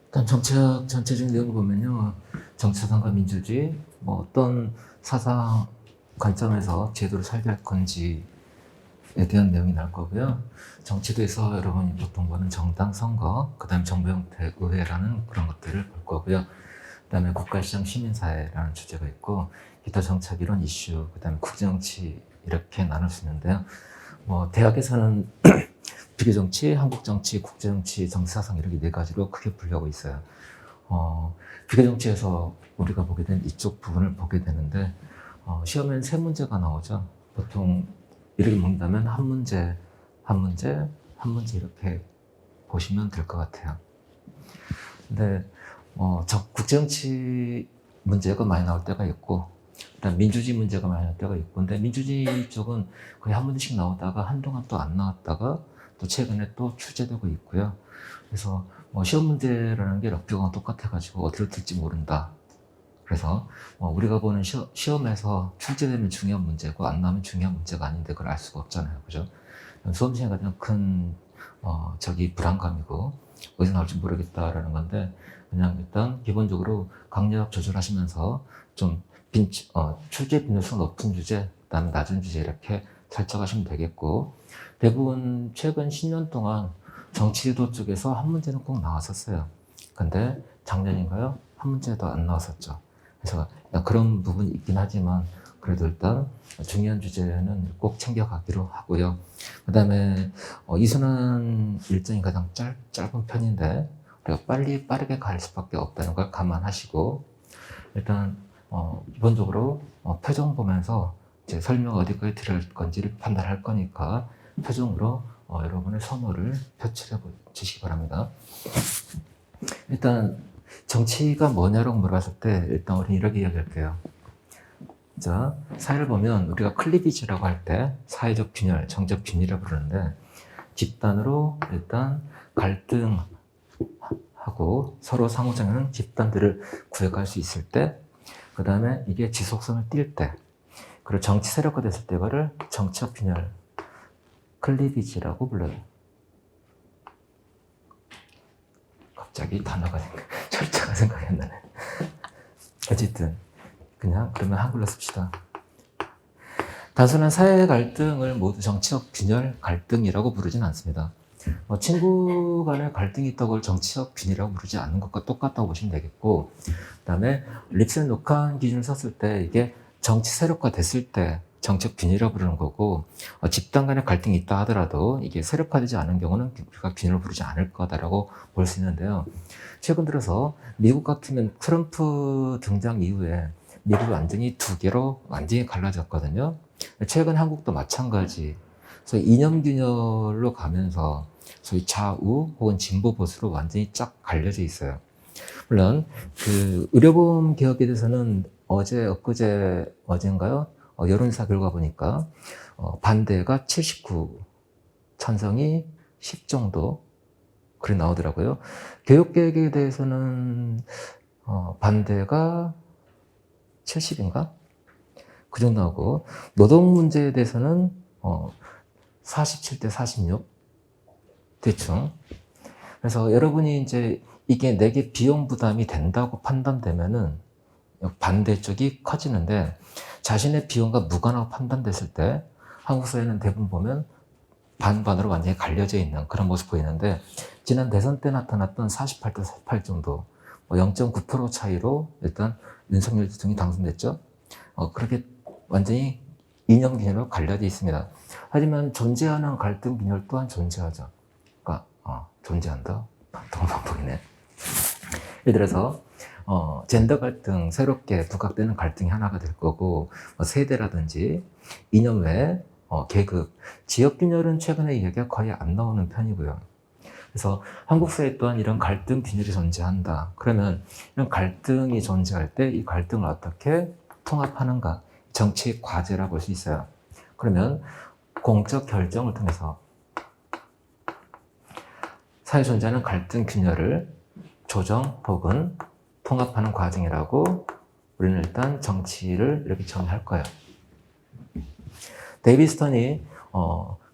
일단 정책 전체적인 내용을 보면요, 정치사상과 민주주의, 뭐 어떤 사상 관점에서 제도를 설계할 건지에 대한 내용이 나올 거고요. 정치도에서 여러분이 보통 보는 정당 선거, 그다음 정부 형태 의회라는 그런 것들을 볼 거고요. 그다음에 국가시장 시민사회라는 주제가 있고, 기타 정책 이론 이슈, 그다음에 국제정치 이렇게 나눌 수 있는데요. 뭐 대학에서는 비교정치, 한국정치, 국제정치, 정치사상 이렇게 네 가지로 크게 분류하고 있어요. 비교정치에서 우리가 보게 된 이쪽 부분을 보게 되는데, 시험엔 세 문제가 나오죠. 보통 이렇게 먹는다면 한 문제, 한 문제, 한 문제 이렇게 보시면 될 것 같아요. 근데 국제정치 문제가 많이 나올 때가 있고, 그다음 민주주의 문제가 많이 나올 때가 있고, 근데 민주주의 쪽은 거의 한 문제씩 나오다가 한동안 또 안 나왔다가 또 최근에 또 출제되고 있고요. 그래서 시험 문제라는 게 럭비공과 똑같아가지고 어디로 튈지 모른다. 그래서 우리가 보는 시험에서 출제되면 중요한 문제고 안 나오면 중요한 문제가 아닌데 그걸 알 수가 없잖아요. 그죠? 수험생의 가장 큰 불안감이고 어디서 나올지 모르겠다라는 건데, 그냥 일단 기본적으로 강약 조절하시면서 좀 출제 빈도수가 높은 주제, 그다음에 낮은 주제 이렇게 설정하시면 되겠고, 대부분 최근 10년 동안 정치제도 쪽에서 한 문제는 꼭 나왔었어요. 근데 작년인가요? 한 문제도 안 나왔었죠. 그래서 그런 부분이 있긴 하지만 그래도 일단 중요한 주제는 꼭 챙겨가기로 하고요. 그 다음에 이순환 일정이 가장 짧은 편인데 우리가 빠르게 갈 수밖에 없다는 걸 감안하시고, 일단 기본적으로 표정 보면서 이제 설명 어디까지 드릴 건지를 판단할 거니까 표정으로 여러분의 선호를 표출해 주시기 바랍니다. 일단 정치가 뭐냐라고 물어봤을 때 일단 우리 이렇게 이야기할게요. 자, 사회를 보면 우리가 클리비지라고 할 때 사회적 균열, 정적 균열이라고 부르는데, 집단으로 일단 갈등하고 서로 상호작용하는 집단들을 구획할 수 있을 때, 그 다음에 이게 지속성을 띌 때, 그리고 정치 세력화 됐을 때 이거를 정치적 균열, 클리비지라고 불러요. 갑자기 철자가 생각이 안 나네. 어쨌든 그러면 한글로 씁시다. 단순한 사회 갈등을 모두 정치적 균열 갈등이라고 부르진 않습니다. 친구 간의 갈등이 있다고 걸 정치적 균열이라고 부르지 않는 것과 똑같다고 보시면 되겠고, 그 다음에 립슨 녹한 기준을 썼을 때 이게 정치 세력화 됐을 때 정치적 균열이라고 부르는 거고, 집단 간의 갈등이 있다 하더라도 이게 세력화되지 않은 경우는 우리가 균열을 부르지 않을 거다라고 볼 수 있는데요. 최근 들어서 미국 같으면 트럼프 등장 이후에 미국이 완전히 두 개로 완전히 갈라졌거든요. 최근 한국도 마찬가지. 그래서 이념균열로 가면서 소위 좌우 혹은 진보 보수로 완전히 쫙 갈려져 있어요. 물론 그 의료보험 개혁에 대해서는 어제인가요? 여론조사 결과 보니까 반대가 79, 찬성이 10 정도 그래 나오더라고요. 교육개혁에 대해서는 반대가 70인가? 그 정도 나오고, 노동 문제에 대해서는 47대 46 대충. 그래서 여러분이 이제 이게 내게 비용 부담이 된다고 판단되면은 반대쪽이 커지는데, 자신의 비용과 무관하고 판단됐을 때 한국 사회는 대부분 보면 반반으로 완전히 갈려져 있는 그런 모습 보이는데, 지난 대선 때 나타났던 48대 48 정도, 0.9% 차이로 일단 윤석열 대통령이 당선됐죠. 그렇게 완전히 이념 균열로 갈려져 있습니다. 하지만 존재하는 갈등 균열 또한 존재하죠. 그러니까 존재한다. 동방법이네. 예를 들어서 젠더 갈등, 새롭게 부각되는 갈등이 하나가 될 거고, 세대라든지 이념 외 계급, 지역 균열은 최근에 이야기가 거의 안 나오는 편이고요. 그래서 한국 사회 또한 이런 갈등 균열이 존재한다. 그러면 이런 갈등이 존재할 때 이 갈등을 어떻게 통합하는가? 정치의 과제라 볼 수 있어요. 그러면 공적 결정을 통해서 사회에 존재하는 갈등 균열을 조정 혹은 통합하는 과정이라고 우리는 일단 정치를 이렇게 정의할 거예요. 데이비스턴이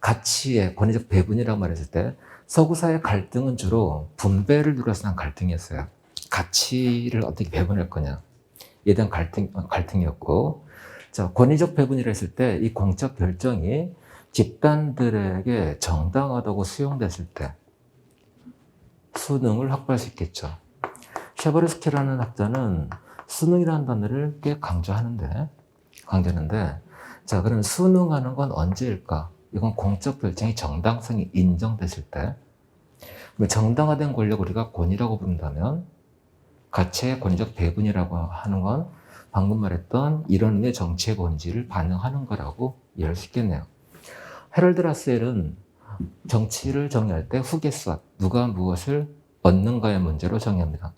가치의 권위적 배분이라고 말했을 때 서구사의 갈등은 주로 분배를 둘러싼 갈등이었어요. 가치를 어떻게 배분할 거냐. 이에 대한 갈등이었고, 자, 권위적 배분이라 했을 때 이 공적 결정이 집단들에게 정당하다고 수용됐을 때 수능을 확보할 수 있겠죠. 쉐버르스키라는 학자는 수능이라는 단어를 꽤 강조하는데, 자, 그러면 수능하는 건 언제일까? 이건 공적 결정의 정당성이 인정됐을 때, 정당화된 권력을 우리가 권위라고 부른다면, 가치의 권위적 배분이라고 하는 건 방금 말했던 이런 의미의 정치의 본질을 반영하는 거라고 이해할 수 있겠네요. 헤럴드 라셀은 정치를 정의할 때 후계수와 누가 무엇을 얻는가의 문제로 정의합니다.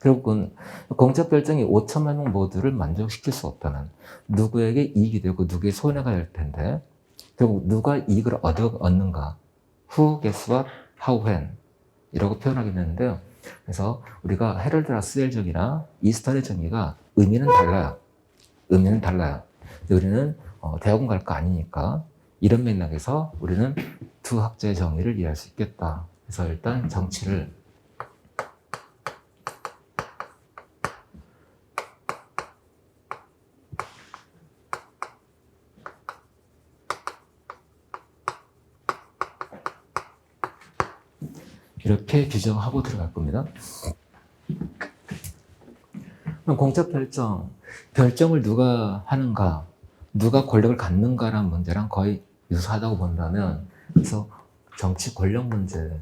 결국은 공적 결정이 5천만 명 모두를 만족시킬 수 없다는, 누구에게 이익이 되고 누구에게 손해가 될 텐데 결국 누가 이익을 얻는가, who, guess what, how, when 이라고 표현하게 되는데요. 그래서 우리가 헤럴드 라셀적이나 이스턴의 정의가 의미는 달라요. 우리는 대학원 갈 거 아니니까 이런 맥락에서 우리는 두 학자의 정의를 이해할 수 있겠다. 그래서 일단 정치를 이렇게 규정하고 들어갈 겁니다. 그럼 공적 결정을 누가 하는가, 누가 권력을 갖는가라는 문제랑 거의 유사하다고 본다면, 그래서 정치 권력 문제,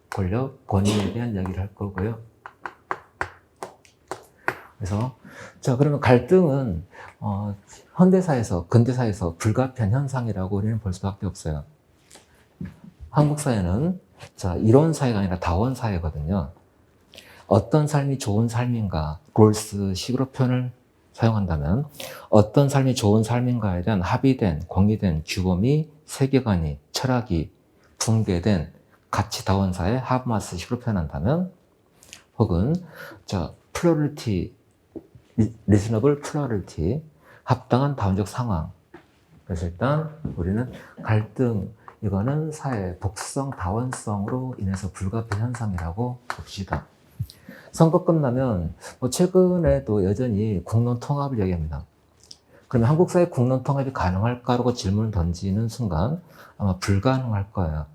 권력, 권위에 대한 이야기를 할 거고요. 그래서, 자, 그러면 갈등은, 현대사에서, 근대사에서 불가피한 현상이라고 우리는 볼 수밖에 없어요. 한국 사회는, 자, 이론 사회가 아니라 다원 사회거든요. 어떤 삶이 좋은 삶인가, 롤스식으로 표현을 사용한다면 어떤 삶이 좋은 삶인가에 대한 합의된, 공유된 규범이, 세계관이, 철학이 붕괴된 가치다원사의 하브마스식으로 표현한다면, 혹은 자, 플러럴티, 리즈너블 플러럴티, 합당한 다원적 상황. 그래서 일단 우리는 갈등, 이거는 사회의 독성, 다원성으로 인해서 불가피한 현상이라고 봅시다. 선거 끝나면 최근에도 여전히 국론 통합을 얘기합니다. 그러면 한국 사회 국론 통합이 가능할까라고 질문을 던지는 순간 아마 불가능할 거예요.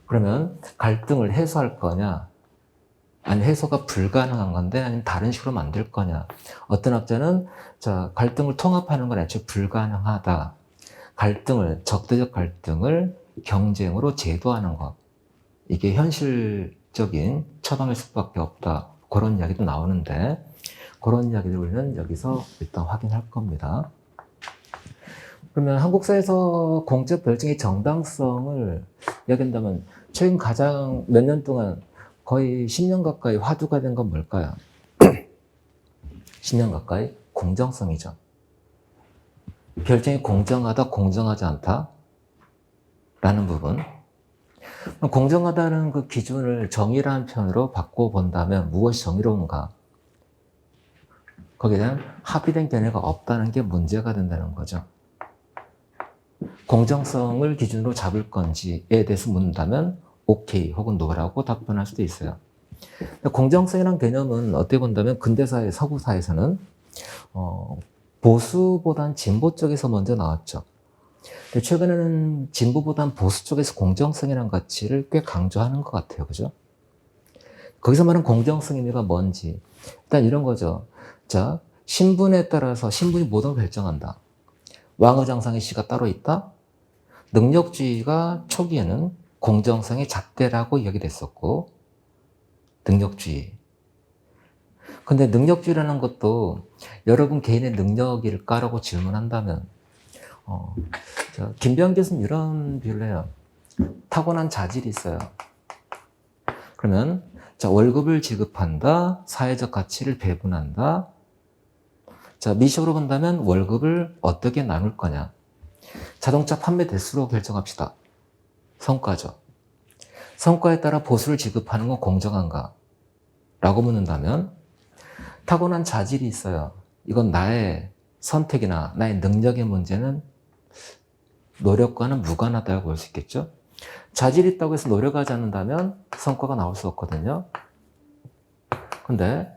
그러면 갈등을 해소할 거냐, 아니 해소가 불가능한 건데 아니면 다른 식으로 만들 거냐. 어떤 학자는 자, 갈등을 통합하는 건 애초에 불가능하다. 적대적 갈등을 경쟁으로 제도하는 것, 이게 현실적인 처방일 수밖에 없다. 그런 이야기도 나오는데, 그런 이야기를 우리는 여기서 일단 확인할 겁니다. 그러면 한국 사회에서 공적 결정의 정당성을 이야기한다면 최근 가장 몇 년 동안 거의 10년 가까이 화두가 된 건 뭘까요? 10년 가까이 공정성이죠. 결정이 공정하다, 공정하지 않다 라는 부분. 공정하다는 그 기준을 정의라는 표현으로 바꿔본다면 무엇이 정의로운가? 거기에 대한 합의된 견해가 없다는 게 문제가 된다는 거죠. 공정성을 기준으로 잡을 건지에 대해서 묻는다면 오케이 혹은 노라고 답변할 수도 있어요. 공정성이라는 개념은 어떻게 본다면 근대사회, 서구사에서는 보수보단 진보 쪽에서 먼저 나왔죠. 최근에는 진보보단 보수 쪽에서 공정성이라는 가치를 꽤 강조하는 것 같아요. 그죠? 거기서 말하는 공정성 의미가 뭔지. 일단 이런 거죠. 자, 신분에 따라서 신분이 모든 걸 결정한다. 왕의장상의 시가 따로 있다. 능력주의가 초기에는 공정성의 잣대라고 이야기됐었고, 능력주의. 근데 능력주의라는 것도 여러분 개인의 능력일까라고 질문한다면, 김병 교수는 이런 비유를 해요. 타고난 자질이 있어요. 그러면 자, 월급을 지급한다, 사회적 가치를 배분한다. 자, 미식으로 본다면 월급을 어떻게 나눌 거냐. 자동차 판매 대수로 결정합시다. 성과죠. 성과에 따라 보수를 지급하는 건 공정한가? 라고 묻는다면 타고난 자질이 있어요. 이건 나의 선택이나 나의 능력의 문제는 노력과는 무관하다고 볼 수 있겠죠. 자질이 있다고 해서 노력하지 않는다면 성과가 나올 수 없거든요. 근데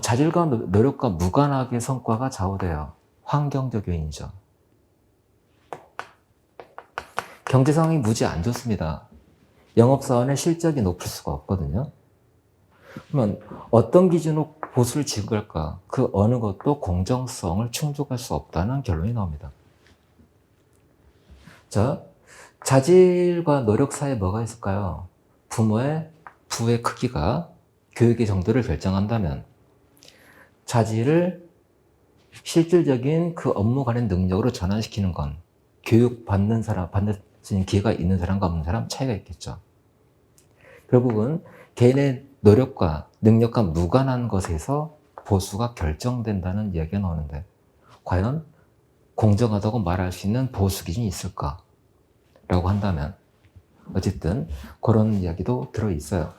자질과 노력과 무관하게 성과가 좌우돼요. 환경적 요인이죠. 경제 상황이 무지 안 좋습니다. 영업사원의 실적이 높을 수가 없거든요. 그러면 어떤 기준으로 보수를 지급할까? 그 어느 것도 공정성을 충족할 수 없다는 결론이 나옵니다. 자, 자질과 노력 사이에 뭐가 있을까요? 부모의 부의 크기가 교육의 정도를 결정한다면 자질을 실질적인 그 업무 관련 능력으로 전환시키는 건 교육받는 사람, 받는 수 있는 기회가 있는 사람과 없는 사람 차이가 있겠죠. 결국은 개인의 노력과 능력과 무관한 것에서 보수가 결정된다는 이야기가 나오는데 과연 공정하다고 말할 수 있는 보수 기준이 있을까? 라고 한다면 어쨌든 그런 이야기도 들어있어요.